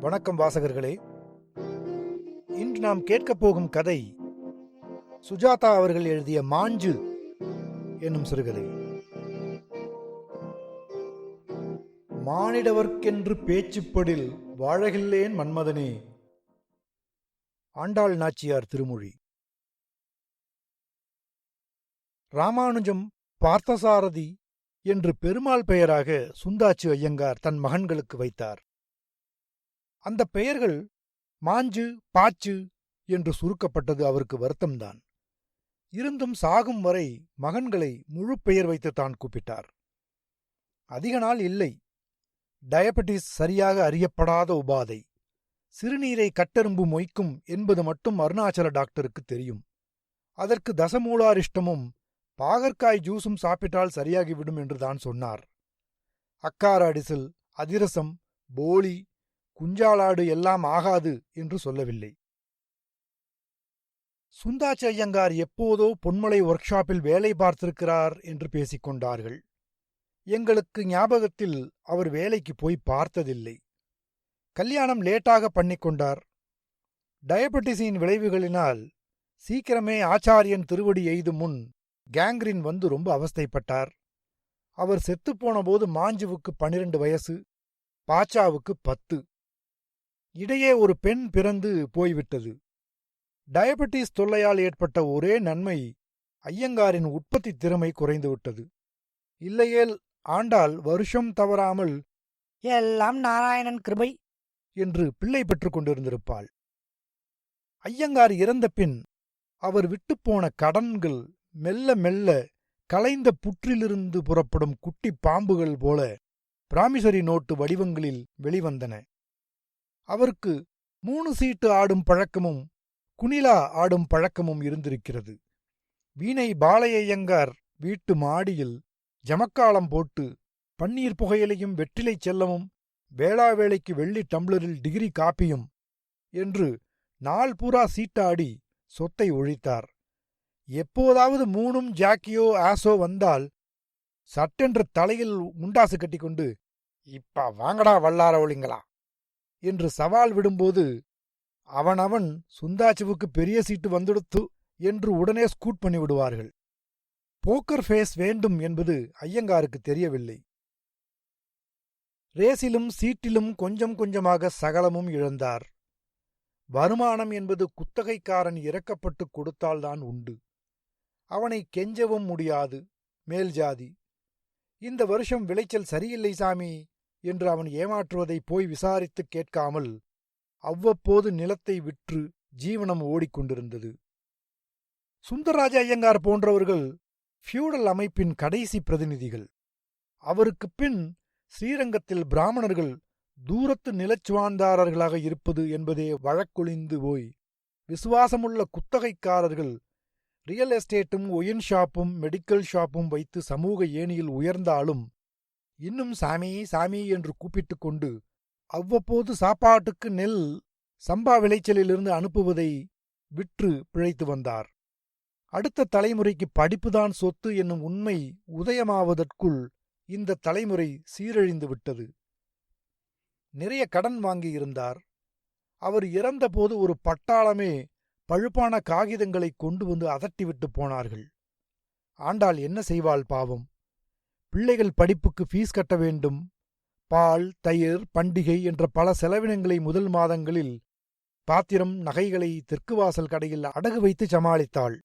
வணக்கம் வாசகர்களே. இன்று நாம் கேட்கப் போகும் கதை சுஜாதா அவர்கள் எழுதிய மாஞ்சு என்னும் சிறுகதை. மானிடவர்க்கென்று பேச்சுப்படில் வாழகில்லேன் மன்மதனே. ஆண்டாள் நாச்சியார் திருமொழி. ராமானுஜம், பார்த்தசாரதி என்று பெருமாள் பெயராக சுந்தாச்சு ஐயங்கார் தன் மகன்களுக்கு வைத்தார். அந்த பெயர்கள் மாஞ்சு, பாச்சு என்று சுருக்கப்பட்டது அவருக்கு வருத்தம்தான். இருந்தும் சாகும் வரை மகன்களை முழு பெயர் வைத்து தான் கூப்பிட்டார். அதிக நாள் இல்லை. டயபெட்டிஸ் சரியாக அறியப்படாத உபாதை. சிறுநீரை கட்டெரும்பு மொய்க்கும் என்பது மட்டும் அருணாச்சல டாக்டருக்கு தெரியும். அதற்கு தசமூலாரிஷ்டமும் பாகற்காய் ஜூஸும் சாப்பிட்டால் சரியாகிவிடும் என்றுதான் சொன்னார். அக்கார அடிசில், அதிரசம், போலி, குஞ்சாலாடு எல்லாம் ஆகாது என்று சொல்லவில்லை. சுந்தாச்சி ஐயங்கார் எப்போதோ பொன்மலை ஒர்க் ஷாப்பில் வேலை பார்த்திருக்கிறார் என்று பேசிக் கொண்டார்கள். எங்களுக்கு ஞாபகத்தில் அவர் வேலைக்கு போய் பார்த்ததில்லை. கல்யாணம் லேட்டாக பண்ணிக்கொண்டார். டயபெட்டிஸின் விளைவுகளினால் சீக்கிரமே ஆச்சாரியன் திருவடி எய்தும் முன் கேங்க்ரின் வந்து ரொம்ப அவஸ்தைப்பட்டார். அவர் செத்துப்போன போது மாஞ்சுவுக்கு 12 வயசு, பாச்சாவுக்கு 10. இடையே ஒரு பெண் பிறந்து போய்விட்டது. டயபெட்டிஸ் தொல்லையால் ஏற்பட்ட ஒரே நன்மை ஐயங்காரின் உற்பத்தி திறமை குறைந்துவிட்டது. இல்லையேல் ஆண்டாள் வருஷம் தவறாமல் எல்லாம் நாராயணன் கிருபை என்று பிள்ளை பெற்றுக் கொண்டிருந்திருப்பாள். ஐயங்கார் இறந்த பின் அவர் விட்டுப்போன கடன்கள் மெல்ல மெல்ல கலைந்த புற்றிலிருந்து புறப்படும் குட்டி பாம்புகள் போல பிராமிசரி நோட்டு வடிவங்களில் வெளிவந்தன. அவருக்கு 3 சீட்டு ஆடும் பழக்கமும் குணிலா ஆடும் பழக்கமும் இருந்திருக்கிறது. வீணை பாலையையங்கார் வீட்டு மாடியில் ஜமக்காலம் போட்டு பன்னீர் புகையிலையும் வெற்றிலை செல்லமும் வேளாவேளைக்கு வெள்ளி டம்ளரில் டிகிரி காப்பியும் என்று நாள் பூரா சீட்டாடி சொத்தை ஒழித்தார். எப்போதாவது 3ம் ஜாக்கியோ ஆசோ வந்தால் சட்டென்ற தலையில் முண்டாசு கட்டிக்கொண்டு இப்ப வாங்கடா வல்லார ஒளிங்களா என்று சவால் விடும்போது அவனவன் சுந்தாச்சுவுக்கு பெரிய சீட்டு வந்துடுத்து என்று உடனே ஸ்கூட் பண்ணி விடுவார்கள். போக்கர் ஃபேஸ் வேண்டும் என்பது ஐயங்காருக்கு தெரியவில்லை. ரேசிலும் சீட்டிலும் கொஞ்சம் கொஞ்சமாக சகலமும் இழந்தார். வருமானம் என்பது குத்தகைக்காரன் இறக்கப்பட்டு கொடுத்தால்தான் உண்டு. அவனை கெஞ்சவும் முடியாது. மேல் ஜாதி. இந்த வருஷம் விளைச்சல் சரியில்லை சாமி என்று அவன் ஏமாற்றுவதை போய் விசாரித்துக் கேட்காமல் அவ்வப்போது நிலத்தை விற்று ஜீவனம் ஓடிக்கொண்டிருந்தது. சுந்தரராஜ ஐயங்கார் போன்றவர்கள் ஃபியூடல் அமைப்பின் கடைசி பிரதிநிதிகள். அவருக்குப் பின் ஸ்ரீரங்கத்தில் பிராமணர்கள் தூரத்து நிலச்சுவான்தாரர்களாக இருப்பது என்பதே வழக்கொழிந்து போய் விசுவாசமுள்ள குத்தகைக்காரர்கள் ரியல் எஸ்டேட்டும் ஒயின் ஷாப்பும் மெடிக்கல் ஷாப்பும் வைத்து சமூக ஏணியில் உயர்ந்தாலும் இன்னும் சாமி சாமி என்று கூப்பிட்டுக் கொண்டு அவ்வப்போது சாப்பாட்டுக்கு நெல் சம்பா விளைச்சலிலிருந்து அனுப்புவதை விற்று பிழைத்து வந்தார். அடுத்த தலைமுறைக்கு படிப்புதான் சொத்து என்னும் உண்மை உதயமாவதற்குள் இந்த தலைமுறை சீரழிந்து விட்டது. நிறைய கடன் வாங்கியிருந்தார். அவர் இறந்தபோது ஒரு பட்டாளமே பழுப்பான காகிதங்களை கொண்டு வந்து அதட்டிவிட்டு போனார்கள். ஆண்டாள் என்ன செய்வாள் பாவம்? பிள்ளைகள் படிப்புக்கு ஃபீஸ் கட்ட வேண்டும். பால், தயிர், பண்டிகை என்ற பல செலவினங்களை முதல் மாதங்களில் பாத்திரம், நகைகளை தெற்கு வாசல் கடையில் அடகு வைத்து சமாளித்தாள்.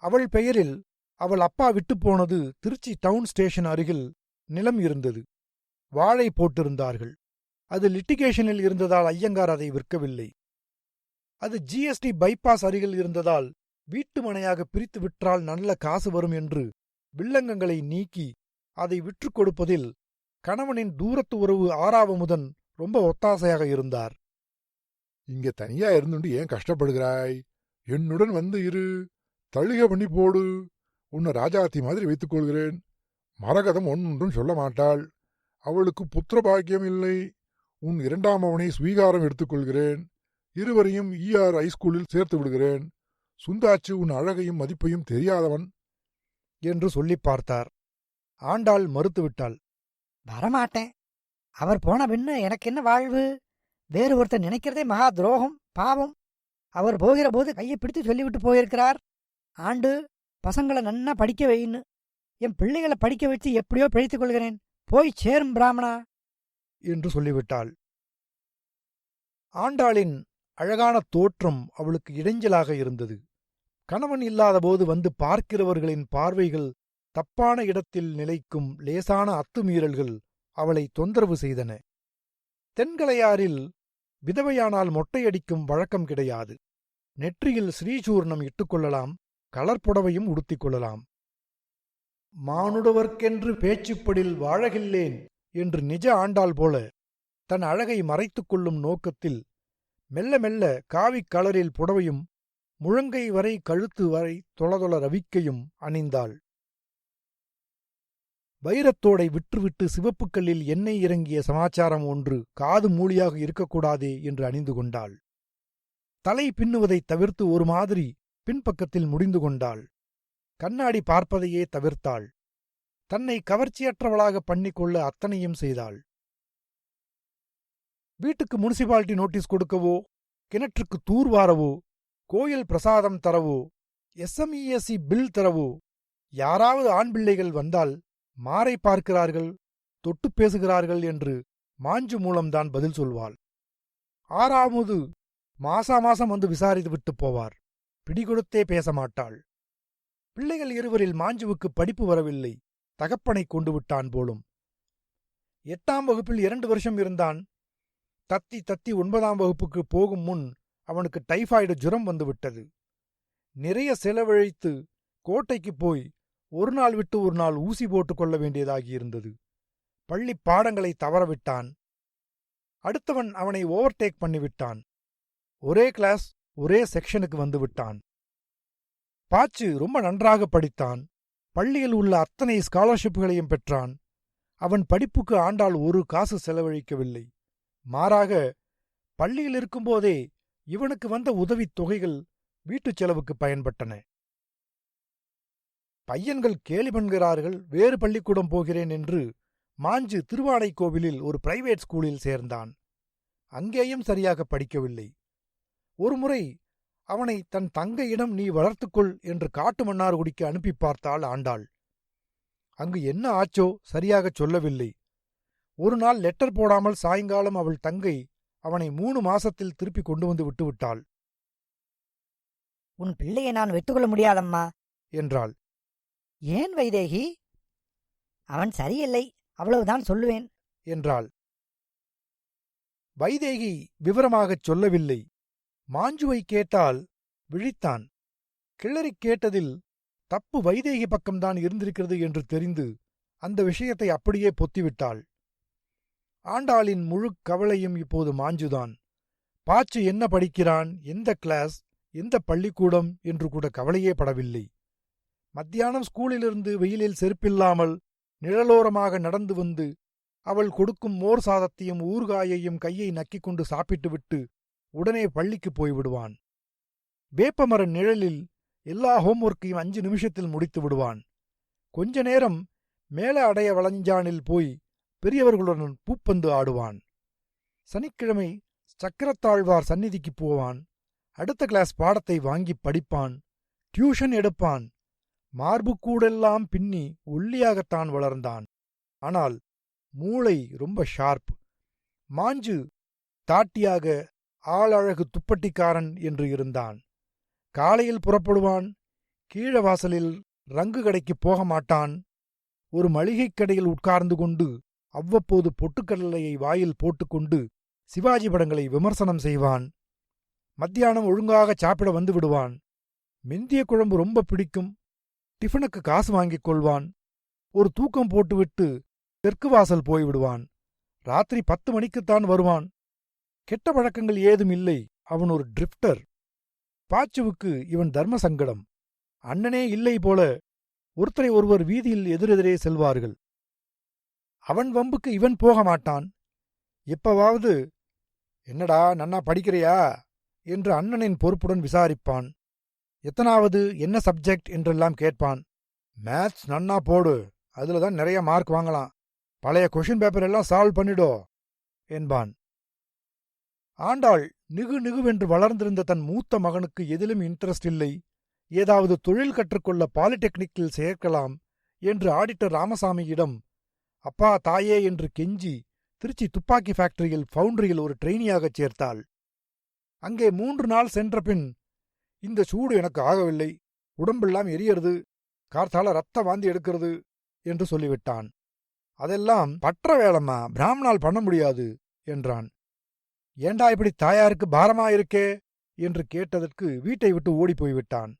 அவள் பெயரில் அவள் அப்பா விட்டுப்போனது திருச்சி டவுன் ஸ்டேஷன் அருகில் நிலம் இருந்தது. வாழை போட்டிருந்தார்கள். அது லிட்டிகேஷனில் இருந்ததால் ஐயங்கார் அதை விற்கவில்லை. அது ஜிஎஸ்டி பைபாஸ் அருகில் இருந்ததால் வீட்டு மனையாக பிரித்து விற்றால் நல்ல காசு வரும் என்று வில்லங்கங்களை நீக்கி அதை விற்றுக் கொடுப்பதில் கணவனின் தூரத்து உறவு ஆறாவமுதன் ரொம்ப ஒத்தாசையாக இருந்தார். இங்க தனியா இருந்துண்டு ஏன் கஷ்டப்படுகிறாய்? என்னுடன் வந்து இரு, தழுக பண்ணி போடு. உன்னை ராஜாத்தி மாதிரி வைத்துக் கொள்கிறேன். மரகதம் ஒன்றும் சொல்ல மாட்டாள். அவளுக்கு புத்திர பாக்கியம் இல்லை. உன் 2ஆம் அவனை ஸ்வீகாரம் எடுத்துக்கொள்கிறேன். இருவரையும் ஈஆர் ஹைஸ்கூலில் சேர்த்து விடுகிறேன். சுந்தாச்சு உன் அழகையும் மதிப்பையும் தெரியாதவன் என்று சொல்லி பார்த்தார். ஆண்டாள் மறுத்துவிட்டாள். வரமாட்டேன். அவர் போன பின்ன எனக்கு என்ன வாழ்வு? வேறு ஒருத்தர் நினைக்கிறதே மகா துரோகம், பாவம். அவர் போகிற போது கையை பிடித்து சொல்லிவிட்டு போயிருக்கிறார், ஆண்டு பசங்களை நன்னா படிக்க வைன்னு. என் பிள்ளைகளை படிக்க வச்சு எப்படியோ பிழைத்துக் கொள்கிறேன், போய் சேரும் பிராமணா என்று சொல்லிவிட்டாள். ஆண்டாளின் அழகான தோற்றம் அவளுக்கு இடைஞ்சலாக இருந்தது. கணவன் இல்லாதபோது வந்து பார்க்கிறவர்களின் பார்வைகள் தப்பான இடத்தில் நிலைக்கும் லேசான அத்துமீறல்கள் அவளை தொந்தரவு செய்தன. தென்கலையாரில் விதவையானால் மொட்டையடிக்கும் வழக்கம் கிடையாது. நெற்றியில் ஸ்ரீசூர்ணம் இட்டுக்கொள்ளலாம், கலர்புடவையும் உடுத்திக் கொள்ளலாம். மானுடவர்க்கென்று பேச்சுப்படில் வாழகில்லேன் என்று நிஜ ஆண்டாள் போல தன் அழகை மறைத்துக் கொள்ளும் நோக்கத்தில் மெல்ல மெல்ல காவிக் கலரில் புடவையும் முழங்கை வரை கழுத்து வரை தொளதொள ரவிக்கையும் அணிந்தாள். வைரத்தோடை விற்றுவிட்டு சிவப்புக்கல்லில் எண்ணெய் இறங்கிய சமாச்சாரம் ஒன்று காது மூலியாக இருக்கக்கூடாதே என்று அணிந்து கொண்டாள். தலை பின்னுவதைத் தவிர்த்து ஒரு மாதிரி பின்பக்கத்தில் முடிந்து கொண்டாள். கண்ணாடி பார்ப்பதையே தவிர்த்தாள். தன்னை கவர்ச்சியற்றவளாக பண்ணிக்கொள்ள அத்தனையும் செய்தாள். வீட்டுக்கு முனிசிபாலிட்டி நோட்டீஸ் கொடுக்கவோ, கிணற்றுக்கு தூர்வாரவோ, கோயில் பிரசாதம் தரவோ, SMESE பில் தரவோ யாராவது ஆண் பிள்ளைகள் வந்தால் மாரை பார்க்கிறார்கள், தொட்டு பேசுகிறார்கள் என்று மாஞ்சு மூலம்தான் பதில் சொல்வாள். ஆறாவது மாசாமாசம் வந்து விசாரித்து விட்டு போவார். பிடிகொடுத்தே பேச மாட்டாள். பிள்ளைகள் இருவரில் மாஞ்சுவுக்கு படிப்பு வரவில்லை, தகப்பனை கொண்டு விட்டான் போலும். 8ஆம் வகுப்பில் 2 வருஷம் இருந்தான். தத்தி தத்தி 9ஆம் வகுப்புக்கு போகும் முன் அவனுக்கு டைபாய்டு ஜுரம் வந்துவிட்டது. நிறைய செலவழித்து கோட்டைக்குப் போய் ஒரு நாள் விட்டு ஒரு நாள் ஊசி போட்டுக் கொள்ள வேண்டியதாகியிருந்தது. பள்ளி பாடங்களை தவறவிட்டான். அடுத்தவன் அவனை ஓவர்டேக் பண்ணிவிட்டான். ஒரே கிளாஸ், ஒரே செக்ஷனுக்கு வந்துவிட்டான். பாச்சு ரொம்ப நன்றாக படித்தான். பள்ளியில் உள்ள அத்தனை ஸ்காலர்ஷிப்களையும் பெற்றான். அவன் படிப்புக்கு ஆண்டாள் ஒரு காசு செலவழிக்கவில்லை. மாறாக பள்ளியில் இருக்கும்போதே இவனுக்கு வந்த உதவித் தொகைகள் வீட்டுச் செலவுக்கு பயன்பட்டன. பையன்கள் கேலி பண்ணுகிறார்கள், வேறு பள்ளிக்கூடம் போகிறேன் என்று மாஞ்சு திருவானைக்கோவிலில் ஒரு பிரைவேட் ஸ்கூலில் சேர்ந்தான். அங்கேயும் சரியாக படிக்கவில்லை. ஒருமுறை அவனை தன் தங்கையிடம் நீ வளர்த்துக்கொள் என்று காட்டு மன்னார்குடிக்கு அனுப்பி பார்த்தாள் ஆண்டாள். அங்கு என்ன ஆச்சோ சரியாகச் சொல்லவில்லை. ஒரு நாள் லெட்டர் போடாமல் சாயங்காலம் அவள் தங்கை அவனை 3 மாசத்தில் திருப்பி கொண்டு வந்து விட்டுவிட்டாள். உன் பிள்ளையை நான் வெட்டுக்கொள்ள முடியாதம்மா என்றாள். ஏன் வைதேகி? அவன் சரியில்லை, அவ்வளவுதான் சொல்லுவேன் என்றாள். வைதேகி விவரமாகச் சொல்லவில்லை. மாஞ்சுவை கேட்டால் விழித்தான். கிளறிக் கேட்டதில் தப்பு வைதேகி பக்கம்தான் இருந்திருக்கிறது என்று தெரிந்து அந்த விஷயத்தை அப்படியே பொத்திவிட்டாள். ஆண்டாளின் முழு கவலையும் இப்போது மாஞ்சுதான். பாச்சு என்ன படிக்கிறான், எந்த கிளாஸ், எந்த பள்ளிக்கூடம் என்று கூட கவலையே படவில்லை. மத்தியானம் ஸ்கூலிலிருந்து வெயிலில் செருப்பில்லாமல் நிழலோரமாக நடந்து வந்து அவள் கொடுக்கும் மோர் சாதத்தையும் ஊறுகாயையும் கையை நக்கிக் கொண்டு சாப்பிட்டுவிட்டு உடனே பள்ளிக்கு போய்விடுவான். வேப்பமர நிழலில் எல்லா ஹோம்ஒர்க்கையும் 5 நிமிஷத்தில் முடித்து விடுவான். கொஞ்ச நேரம் மேல அடைய வளஞ்சானில் போய் பெரியவர்களுடன் பூப்பந்து ஆடுவான். சனிக்கிழமை சக்கரத்தாழ்வார் சந்நிதிக்குப் போவான். அடுத்த கிளாஸ் பாடத்தை வாங்கிப் படிப்பான். டியூஷன் எடுப்பான். மார்புக்கூடெல்லாம் பின்னி ஒல்லியாகத்தான் வளர்ந்தான். ஆனால் மூளை ரொம்ப ஷார்ப். மாஞ்சு தாட்டியாக ஆளழகு துப்பட்டிக்காரன் என்று இருந்தான். காலையில் புறப்படுவான். கீழ வாசலில் ரங்கு கடைக்குப் போக மாட்டான். ஒரு மளிகைக் கடையில் உட்கார்ந்து கொண்டு அவ்வப்போது பொட்டுக்கடலையை வாயில் போட்டுக்கொண்டு சிவாஜி படங்களை விமர்சனம் செய்வான். மத்தியானம் ஒழுங்காக சாப்பிட வந்து விடுவான். மெந்திய குழம்பு ரொம்ப பிடிக்கும். டிஃபனுக்கு காசு வாங்கிக் கொள்வான். ஒரு தூக்கம் போட்டுவிட்டு தெற்கு வாசல் போய்விடுவான். ராத்திரி 10 மணிக்குத்தான் வருவான். கெட்ட பழக்கங்கள் ஏதும் இல்லை. அவன் ஒரு ட்ரிஃப்டர். பாச்சுவுக்கு இவன் தர்ம சங்கடம். அண்ணனே இல்லை போல ஒருத்தரை ஒருவர் வீதியில் எதிரெதிரே செல்வார்கள். அவன் வம்புக்கு இவன் போக மாட்டான். எப்பவாவது என்னடா நன்னா படிக்கிறியா என்று அண்ணனின் பொறுப்புடன் விசாரிப்பான். எத்தனாவது, என்ன சப்ஜெக்ட் என்றெல்லாம் கேட்பான். மேத்ஸ் நன்னா போடு, அதுல தான் நிறைய மார்க் வாங்கலாம், பழைய கொஷின் பேப்பர் எல்லாம் சால்வ் பண்ணிடோ என்பான். ஆண்டாள் நிகு நிகுவென்று வளர்ந்திருந்த தன் மூத்த மகனுக்கு எதிலும் இன்ட்ரெஸ்ட் இல்லை, ஏதாவது தொழில் கற்றுக்கொள்ள பாலிடெக்னிக்கில் சேர்க்கலாம் என்று ஆடிட்டர் ராமசாமியிடம் அப்பா தாயே என்று கெஞ்சி திருச்சி துப்பாக்கி ஃபேக்டரியில் ஃபவுண்டரியில் ஒரு ட்ரெயினியாகச் சேர்த்தாள். அங்கே 3 நாள் சென்ற பின், இந்த சூடு எனக்கு ஆகவில்லை, உடம்பெல்லாம் எரியறது, கார்த்தால ரத்த வாந்தி எடுக்கிறது என்று சொல்லிவிட்டான். அதெல்லாம் பற்ற வேலம்மா, பிராமணால் பண்ண முடியாது என்றான். ஏண்டா இப்படி தாயாருக்கு பாரமாயிருக்கே என்று கேட்டதற்கு வீட்டை விட்டு ஓடிப்போய்விட்டான்.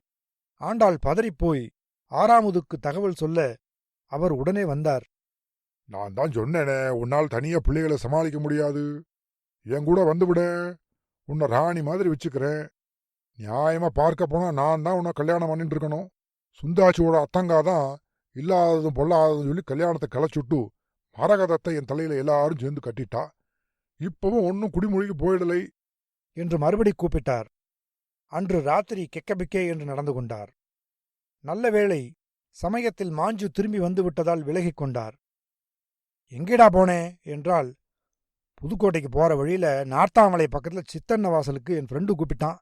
ஆண்டாள் பதறிப்போய் ஆறாமுதுக்கு தகவல் சொல்ல அவர் உடனே வந்தார். நான் தான் சொன்னேனே, உன்னால் தனியா பிள்ளைகளை சமாளிக்க முடியாது, என் கூட வந்துவிட, உன்னை ராணி மாதிரி வச்சுக்கிறேன். நியாயமா பார்க்க போனா நான் தான் உன்னை கல்யாணம் பண்ணிட்டு இருக்கணும். சுந்தாச்சியோட அத்தங்காதான் இல்லாததும் பொல்லாததும் சொல்லி கல்யாணத்தை களைச்சுட்டு மரகதத்தை என் தலையில எல்லாரும் சேர்ந்து கட்டிட்டா. இப்பவும் ஒன்னும் குடிமொழிக்கு போயிடலை என்று மறுபடி கூப்பிட்டார். அன்று ராத்திரி கெக்கபிக்கே என்று நடந்து கொண்டார். நல்ல வேளை சமயத்தில் மாஞ்சு திரும்பி வந்துவிட்டதால் விலகிக் கொண்டார். எங்கேடா போனே என்றால், புதுக்கோட்டைக்கு போற வழியில நார்த்தாமலை பக்கத்துல சித்தன்ன வாசலுக்கு என் ஃப்ரெண்டு கூப்பிட்டான்,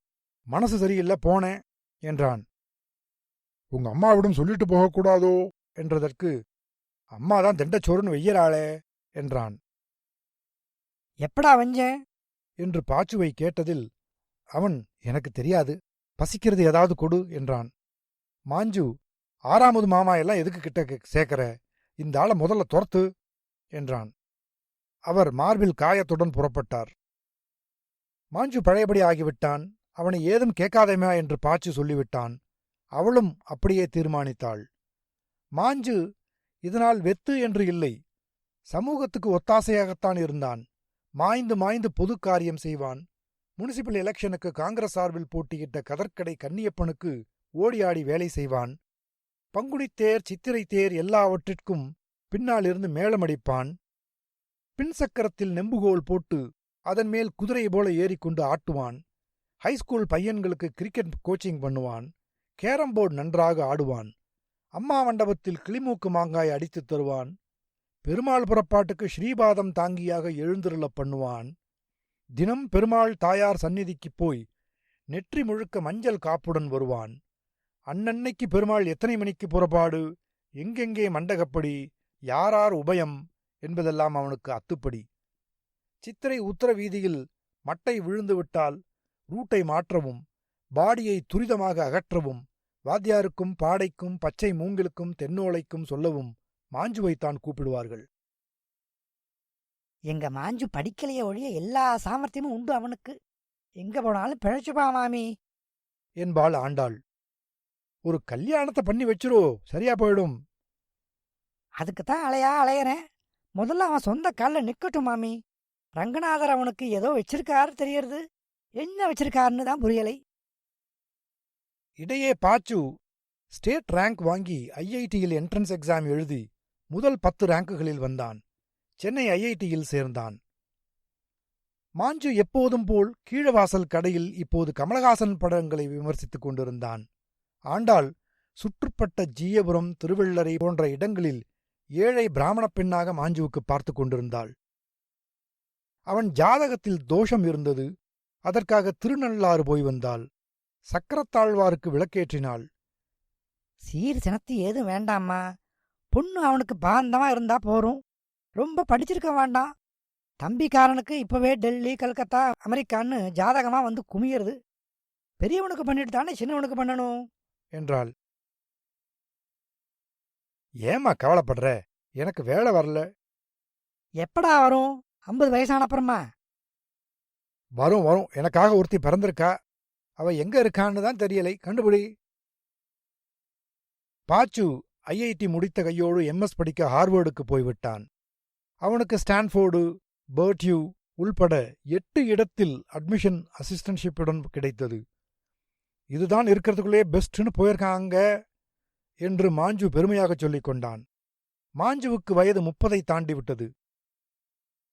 மனசு சரியில்லை போனேன் என்றான். உங்க அம்மாவிடம் சொல்லிட்டு போகக்கூடாதோ என்றதற்கு, அம்மாதான் திண்டச்சோறுன்னு வெய்யறாளே என்றான். எப்படா வஞ்சேன் என்று பாச்சுவை கேட்டதில் அவன், எனக்கு தெரியாது, பசிக்கிறது ஏதாவது கொடு என்றான். மாஞ்சு, ஆறாமது மாமா எல்லாம் எதுக்கு கிட்ட சேர்க்கிற, இந்த ஆளை முதல்ல துரத்து என்றான். அவர் மார்பில் காயத்துடன் புறப்பட்டார். மாஞ்சு பழையபடி ஆகிவிட்டான். அவனை ஏதும் கேட்காதேமா என்று பாச்சு சொல்லிவிட்டான். அவளும் அப்படியே தீர்மானித்தாள். மாஞ்சு இதனால் வெத்து என்று இல்லை, சமூகத்துக்கு ஒத்தாசையாகத்தான் இருந்தான். மாய்ந்து மாய்ந்து பொது காரியம் செய்வான். முனிசிபல் எலெக்ஷனுக்கு காங்கிரஸ் சார்பில் போட்டியிட்ட கதர்க்கடை கன்னியப்பனுக்கு ஓடியாடி வேலை செய்வான். பங்குனித்தேர், சித்திரை தேர் எல்லாவற்றிற்கும் பின்னால் இருந்து மேளமடிப்பான். பின்சக்கரத்தில் நெம்புகோல் போட்டு அதன் மேல் குதிரை போல ஏறிக்கொண்டு ஆட்டுவான். ஹைஸ்கூல் பையன்களுக்கு கிரிக்கெட் கோச்சிங் பண்ணுவான். கேரம்போர்டு நன்றாக ஆடுவான். அம்மா மண்டபத்தில் கிளிமூக்கு மாங்காய் அடித்துத் தருவான். பெருமாள் புறப்பாட்டுக்கு ஸ்ரீபாதம் தாங்கியாக எழுந்திருள பண்ணுவான். தினம் பெருமாள் தாயார் சந்நிதிக்குப் போய் நெற்றி முழுக்க மஞ்சள் காப்புடன் வருவான். அன்னன்னைக்கு பெருமாள் எத்தனை மணிக்கு புறப்பாடு, எங்கெங்கே மண்டகப்படி, யாரார் உபயம் என்பதெல்லாம் அவனுக்கு அத்துப்படி. சித்திரை உத்தர வீதியில் மட்டை விழுந்துவிட்டால் ரூட்டை மாற்றவும், பாடியை துரிதமாக அகற்றவும், வாத்தியாருக்கும் பாடைக்கும் பச்சை மூங்கிலுக்கும் தென்னோலைக்கும் சொல்லவும் மாஞ்சுவைத்தான் கூப்பிடுவார்கள். எங்க மாஞ்சு படிக்கலையே ஒழிய எல்லா சாமர்த்தியமும் உண்டு அவனுக்கு. எங்க போனாலும் பிழைச்சுப்பா மாமி என்பாள் ஆண்டாள். ஒரு கல்யாணத்தை பண்ணி வச்சிரோ, சரியா போயிடும். அதுக்குத்தான் அலையறேன். முதல்ல அவன் சொந்த காலில் நிக்கட்டும் மாமி. ரங்கநாதர் அவனுக்கு ஏதோ வச்சிருக்காரு தெரியறது, என்ன வச்சிருக்காருன்னு தான் புரியலை. இடையே பாச்சு ஸ்டேட் ரேங்க் வாங்கி ஐஐடியில் என்ட்ரன்ஸ் எக்ஸாம் எழுதி முதல் 10 ரேங்குகளில் வந்தான். சென்னை ஐஐடியில் சேர்ந்தான். மாஞ்சு எப்போதும் போல் கீழவாசல் கடையில் இப்போது கமலஹாசன் படங்களை விமர்சித்துக் கொண்டிருந்தான். ஆண்டாள் சுற்றுப்பட்ட ஜீயபுரம், திருவள்ளரை போன்ற இடங்களில் ஏழை பிராமணப் பெண்ணாக மாஞ்சுவுக்கு பார்த்து கொண்டிருந்தாள். அவன் ஜாதகத்தில் தோஷம் இருந்தது. அதற்காக திருநள்ளாறு போய் வந்தாள். சக்கரத்தாழ்வாருக்கு விளக்கேற்றினாள். சீர் சினத்து ஏதும் வேண்டாம்மா. பொண்ணு அவனுக்கு பாந்தமா இருந்தா போரும். ரொம்ப படிச்சிருக்க வேண்டாம். தம்பிக்காரனுக்கு இப்பவே டெல்லி, கல்கத்தா, அமெரிக்கான்னு ஜாதகமா வந்து குமியறது. பெரியவனுக்கு பண்ணிட்டு தானே சின்னவனுக்கு பண்ணணும் என்றாள். ஏமா கவலைப்படுற, எனக்கு வேலை வரல. எப்படா வரும்? 50 வயசான அப்புறமா வரும் வரும், எனக்காக ஒருத்தி பிறந்திருக்கா. அவ எங்க இருக்கான்னு தான் தெரியலை, கண்டுபிடி. பாச்சு ஐஐடி முடித்த கையோடு எம்எஸ் படிக்க ஹார்வர்டுக்கு போய்விட்டான். அவனுக்கு ஸ்டான்ஃபோர்டு, பர்ட்யூ உள்பட 8 இடத்தில் அட்மிஷன் அசிஸ்டன்ட்ஷிப்புடன் கிடைத்தது. இதுதான் இருக்கிறதுக்குள்ளே பெஸ்ட்னு போயிருக்காங்க என்று மாஞ்சு பெருமையாகச் சொல்லிக் கொண்டான். மாஞ்சுவுக்கு வயது 30ஐ தாண்டிவிட்டது.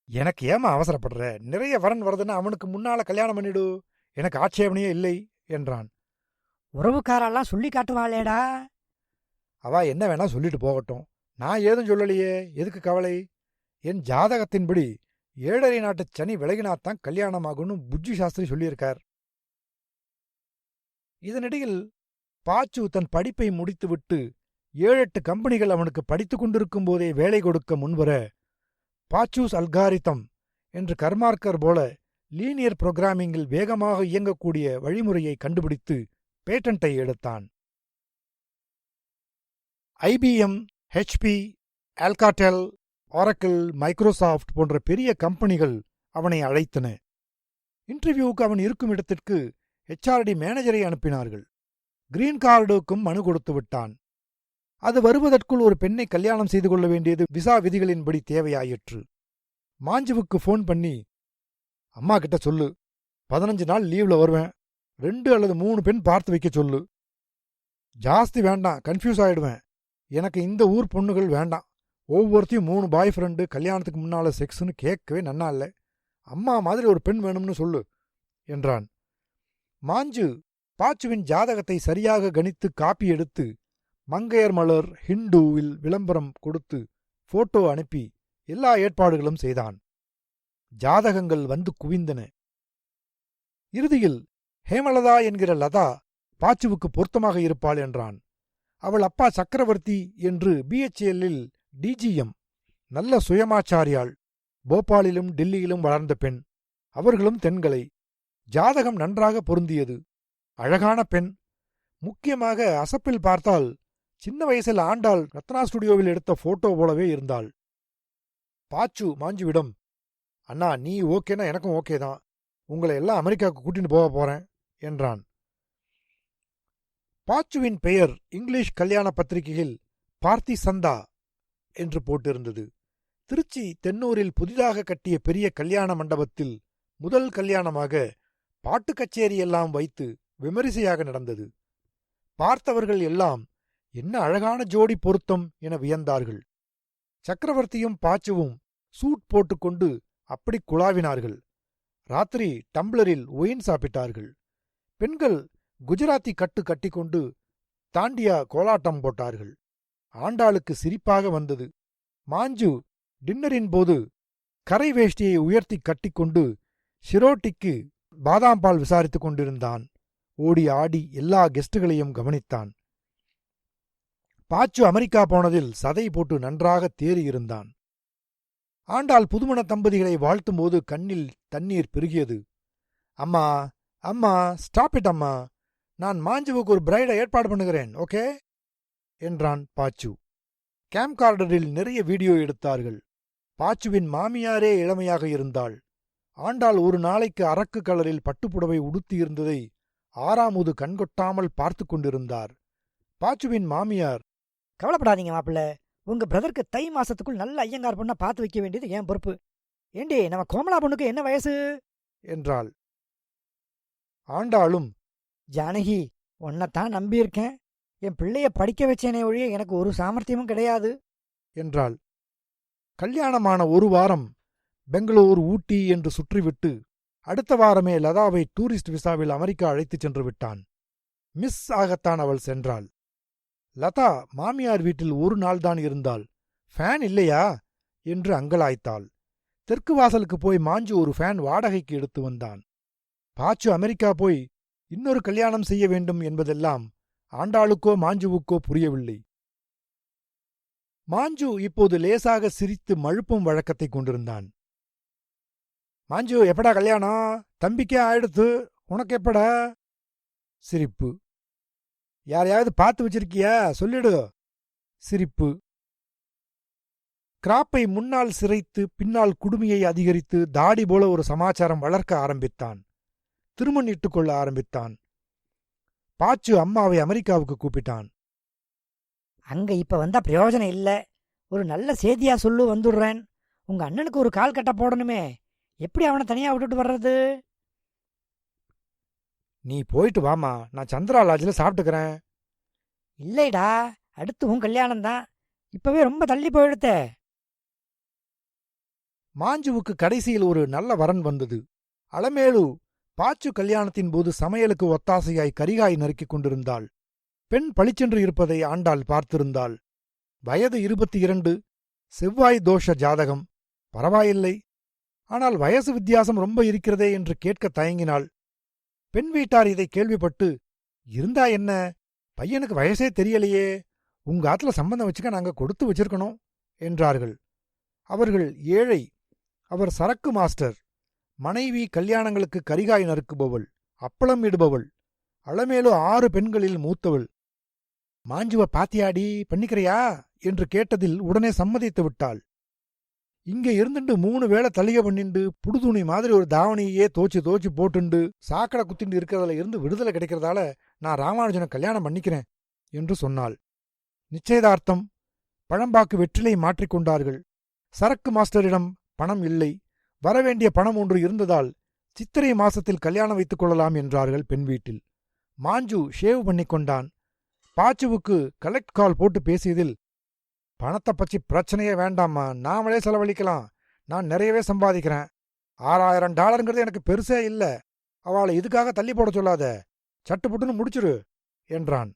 எனக்கு ஏமா அவசரப்படுற, நிறைய வரன் வருதுன்னா அவனுக்கு முன்னால கல்யாணம் பண்ணிடு, எனக்கு ஆட்சேபனையே இல்லை என்றான். உறவுக்காரெல்லாம் சொல்லி காட்டுவாளேடா. அவ என்ன வேணா சொல்லிட்டு போகட்டும், நான் ஏதும் சொல்லலையே, எதுக்கு கவலை? என் ஜாதகத்தின்படி 7.5 நாட்டு சனி விலகினாத்தான் கல்யாணம் ஆகும்னு புஜ்ஜி சாஸ்திரி சொல்லியிருக்கார். இதனிடையில் பாச்சு தன் படிப்பை முடித்துவிட்டு 7-8 கம்பெனிகள் அவனுக்கு படித்துக் கொண்டிருக்கும் போதே வேலை கொடுக்க முன்வர, பாச்சூஸ் அல்காரிதம் என்று கர்மார்க்கர் போல லீனியர் புரோகிராமிங்கில் வேகமாக இயங்கக்கூடிய வழிமுறையை கண்டுபிடித்து பேட்டன்ட்டை எடுத்தான். IBM, HP, Alcatel, Oracle, Microsoft போன்ற பெரிய கம்பெனிகள் அவனை அழைத்தன. இன்டர்வியூவுக்கு அவன் இருக்கும் இடத்திற்கு HRD மேனேஜரை அனுப்பினார்கள். கிரீன் கார்டுக்கும் மனு கொடுத்து விட்டான். அது வருவதற்குள் ஒரு பெண்ணை கல்யாணம் செய்து கொள்ள வேண்டியது விசா விதிகளின்படி தேவையாயிற்று. மாஞ்சுவுக்கு ஃபோன் பண்ணி, அம்மா கிட்ட சொல்லு, 15 நாள் லீவ்ல வருவேன், 2 அல்லது 3 பெண் பார்த்து வைக்க சொல்லு. ஜாஸ்தி வேண்டாம், கன்ஃபியூஸ் ஆயிடுவேன். எனக்கு இந்த ஊர் பொண்ணுகள் வேண்டாம். ஒவ்வொருத்தையும் 3 பாய் ஃப்ரெண்டு, கல்யாணத்துக்கு முன்னால செக்ஸ்னு கேட்கவே நன்னா இல்லை. அம்மா மாதிரி ஒரு பெண் வேணும்னு சொல்லு என்றான். மாஞ்சு பாச்சுவின் ஜாதகத்தை சரியாக கணித்து காப்பி எடுத்து மங்கையர் மலர் ஹிந்துவில் விளம்பரம் கொடுத்து போட்டோ அனுப்பி எல்லா ஏற்பாடுகளும் செய்தான். ஜாதகங்கள் வந்து குவிந்தன. இறுதியில் ஹேமலதா என்கிற லதா பாச்சுவுக்கு பொருத்தமாக இருப்பாள் என்றான். அவள் அப்பா சக்கரவர்த்தி என்று BHLல் DGM, நல்ல சுயமாச்சாரியாள். போபாலிலும் டில்லியிலும் வளர்ந்த பெண். அவர்களும் தென்களை. ஜாதகம் நன்றாக பொருந்தியது. அழகான பெண். முக்கியமாக அசப்பில் பார்த்தால் சின்ன வயசில் ஆண்டாள் ரத்னா ஸ்டுடியோவில் எடுத்த போட்டோ போலவே இருந்தாள். பாச்சு மாஞ்சுவிடம், அண்ணா நீ ஓகேனா எனக்கும் ஓகே தான், உங்களை எல்லாம் அமெரிக்காவுக்கு கூட்டிட்டு போக போறேன் என்றான். பாச்சுவின் பெயர் இங்கிலீஷ் கல்யாண பத்திரிகையில் பார்த்தி சந்தா என்று போட்டிருந்தது. திருச்சி தென்னூரில் புதிதாக கட்டிய பெரிய கல்யாண மண்டபத்தில் முதல் கல்யாணமாக பாட்டு கச்சேரி எல்லாம் வைத்து விமரிசையாக நடந்தது. பார்த்தவர்கள் எல்லாம் என்ன அழகான ஜோடி பொருத்தம் என வியந்தார்கள். சக்கரவர்த்தியும் பாச்சுவும் சூட் போட்டுக்கொண்டு அப்படி குழாவினார்கள். ராத்திரி டம்ளரில் ஒயின் சாப்பிட்டார்கள். பெண்கள் குஜராத்தி கட்டு கட்டிக்கொண்டு தாண்டியா கோலாட்டம் போட்டார்கள். ஆண்டாளுக்கு சிரிப்பாக வந்தது. மாஞ்சு டின்னரின் போது கரை வேஷ்டியை உயர்த்தி கட்டிக்கொண்டு ஷிரோட்டிக்கு பாதாம் பால் விசாரித்துக் கொண்டிருந்தான். ஓடி ஆடி எல்லா கெஸ்டுகளையும் கவனித்தான். பாச்சு அமெரிக்கா போனதில் சதை போட்டு நன்றாக தேறியிருந்தான். ஆண்டாள் புதுமண தம்பதிகளை வாழ்த்தும்போது கண்ணில் தண்ணீர் பெருகியது. அம்மா அம்மா ஸ்டாப் இட் அம்மா, நான் மாஞ்சுவுக்கு ஒரு பிரைடை ஏற்பாடு பண்ணுகிறேன், ஓகே என்றான் பாச்சு. கேம்கார்டரில் நிறைய வீடியோ எடுத்தார்கள். பாச்சுவின் மாமியாரே இளமையாக இருந்தாள். ஆண்டாள் ஒரு நாளைக்கு அரக்கு கலரில் பட்டுப்புடவை உடுத்தியிருந்ததை ஆறாமுது கண்கொட்டாமல் பார்த்து கொண்டிருந்தார். பாச்சுவின் மாமியார், கவலைப்படாதீங்க மாப்பிள்ள, உங்க பிரதருக்கு தை மாசத்துக்குள் நல்ல ஐயங்கார் பொண்ணை பார்த்து வைக்க வேண்டியது என் பொறுப்பு. ஏண்டி, நம்ம கோமலா பொண்ணுக்கு என்ன வயசு என்றாள். ஆண்டாளும், ஜானகி, உன்னைத்தான் நம்பியிருக்கேன். என் பிள்ளைய படிக்க வச்சேனே ஒழிய எனக்கு ஒரு சாமர்த்தியமும் கிடையாது என்றாள். கல்யாணமான ஒரு வாரம் பெங்களூர், ஊட்டி என்று சுற்றிவிட்டு அடுத்த வாரமே லதாவை டூரிஸ்ட் விசாவில் அமெரிக்கா அழைத்துச் சென்று விட்டான். மிஸ் ஆகத்தான் அவள் சென்றாள். லதா மாமியார் வீட்டில் ஒரு நாள்தான் இருந்தாள். ஃபேன் இல்லையா என்று அங்கலாய்த்தாள். தெற்கு வாசலுக்கு போய் மாஞ்சு ஒரு ஃபேன் வாடகைக்கு எடுத்து வந்தான். பாச்சு அமெரிக்கா போய் இன்னொரு கல்யாணம் செய்ய வேண்டும் என்பதெல்லாம் ஆண்டாளுக்கோ மாஞ்சுவுக்கோ புரியவில்லை. மாஞ்சு இப்போது லேசாக சிரித்து மழுப்பும் வழக்கத்தை கொண்டிருந்தான். மாஞ்சு, எப்படா கல்யாணம்? தம்பிக்கே ஆயிடுத்து, உனக்கு எப்படா? சிரிப்பு. யாரையாவது பார்த்து வச்சிருக்கியா? சொல்லிடு. சிரிப்பு. கிராப்பை முன்னால் சிரைத்து பின்னால் குடுமியை அதிகரித்து தாடி போல ஒரு சமாச்சாரம் வளர்க்க ஆரம்பித்தான். திருமண் இட்டுக்கொள்ள ஆரம்பித்தான். பாச்சு அம்மாவை அமெரிக்காவுக்கு கூப்பிட்டான். அங்க இப்ப வந்தா பிரயோஜனம் இல்ல. ஒரு நல்ல செய்தியா சொல்லு, வந்துடுறேன். உங்க அண்ணனுக்கு ஒரு கால் கட்ட போடணுமே, எப்படி அவனை தனியா விட்டுட்டு வர்றது? நீ போயிட்டு வாமா, நான் சந்திரா லாட்ஜில் சாப்பிட்டுக்கிறேன். இல்லைடா, அடுத்து உன் கல்யாணம் தான். இப்பவே ரொம்ப தள்ளி போயிடுத்தே. மாஞ்சுவுக்கு கடைசியில் ஒரு நல்ல வரன் வந்தது. அலமேலு பாச்சு கல்யாணத்தின் போது சமையலுக்கு ஒத்தாசையாய் கரிகாய் நறுக்கிக் கொண்டிருந்தாள். பெண் பளிச்சென்று இருப்பதை ஆண்டாள் பார்த்திருந்தாள். வயது 22, செவ்வாய் தோஷ ஜாதகம். பரவாயில்லை. ஆனால் வயசு வித்தியாசம் ரொம்ப இருக்கிறதே என்று கேட்க தயங்கினாள். பெண் வீட்டார் இதை கேள்விப்பட்டு, இருந்தா என்ன, பையனுக்கு வயசே தெரியலையே, உங்க ஆத்துல சம்பந்தம் வச்சுக்க நாங்க கொடுத்து வச்சிருக்கணும் என்றார்கள். அவர்கள் ஏழை. அவர் சரக்கு மாஸ்டர். மனைவி கல்யாணங்களுக்கு கரிகாய் நறுக்குபவள், அப்பளம் இடுபவள். அளமேலு 6 பெண்களில் மூத்தவள். மாஞ்சுவ பாத்தியாடி, பண்ணிக்கிறியா என்று கேட்டதில் உடனே சம்மதித்து விட்டாள். இங்க இருந்துட்டு 3 வேளை தளிக பண்ணிண்டு புடுதுணி மாதிரி ஒரு தாவணியே தோச்சு போட்டுண்டு சாக்கடை குத்திண்டு இருக்கிறதுல இருந்து விடுதலை கிடைக்கிறதால நான் ராமானுஜனை கல்யாணம் பண்ணிக்கிறேன் என்று சொன்னாள். நிச்சயதார்த்தம். பழம்பாக்கு வெற்றிலை மாற்றிக்கொண்டார்கள். சரக்கு மாஸ்டரிடம் பணம் இல்லை. வரவேண்டிய பணம் ஒன்று இருந்ததால் சித்திரை மாசத்தில் கல்யாணம் வைத்துக் கொள்ளலாம் என்றார்கள் பெண் வீட்டில். மாஞ்சு ஷேவ் பண்ணிக்கொண்டான். பாச்சுவுக்கு கலெக்ட் கால் போட்டு பேசியதில், பணத்தை பற்றி பிரச்சனையே வேண்டாம்மா, நாமளே செலவழிக்கலாம், நான் நிறையவே சம்பாதிக்கிறேன், $6000 எனக்கு பெருசே இல்ல, அவளை இதுக்காக தள்ளி போட சொல்லாத, சட்டுப்புட்டுன்னு முடிச்சிரு என்றான்.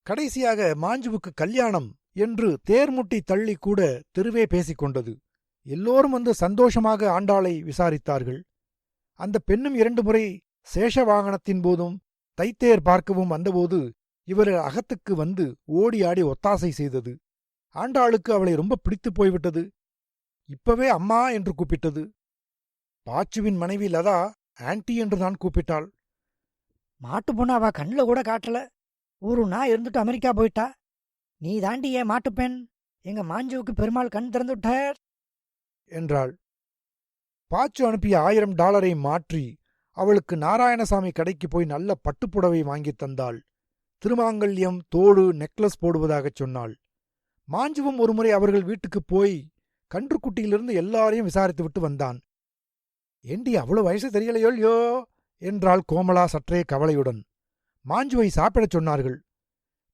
கடைசியாக மாஞ்சுவுக்கு கல்யாணம் என்று தேர்முட்டி தள்ளி கூட தெருவே பேசிக்கொண்டது. எல்லோரும் வந்து சந்தோஷமாக ஆண்டாளை விசாரித்தார்கள். அந்த பெண்ணும் 2 முறை சேஷ வாகனத்தின் போதும் தைத்தேர் பார்க்கவும் வந்தபோது இவர்கள் அகத்துக்கு வந்து ஓடி ஆடி ஒத்தாசை செய்தது. ஆண்டாளுக்கு அவளை ரொம்ப பிடித்து போய்விட்டது. இப்பவே அம்மா என்று கூப்பிட்டது. பாச்சுவின் மனைவி லதா ஆன்டி என்று தான் கூப்பிட்டாள். மாட்டு பொண்ணு அவ கண்ணில் கூட காட்டல. ஒரு நாள் இருந்துட்டு அமெரிக்கா போயிட்டா. நீ தாண்டி ஏன் மாட்டுப்பெண், எங்க மாஞ்சுவுக்கு பெருமாள் கண் திறந்து விட்டார் என்றாள். பாச்சு அனுப்பிய $1000 மாற்றி அவளுக்கு நாராயணசாமி கடைக்கு போய் நல்ல பட்டுப்புடவை வாங்கித் தந்தாள். திருமாங்கல்யம், தோடு, நெக்லஸ் போடுவதாகச் சொன்னாள். மாஞ்சுவும் ஒருமுறை அவர்கள் வீட்டுக்குப் போய் கன்றுக்குட்டியிலிருந்து எல்லாரையும் விசாரித்துவிட்டு வந்தான். ஏண்டி அவ்வளவு வயசு தெரியலையோல்யோ என்றாள் கோமலா சற்றே கவலையுடன். மாஞ்சுவை சாப்பிடச் சொன்னார்கள்.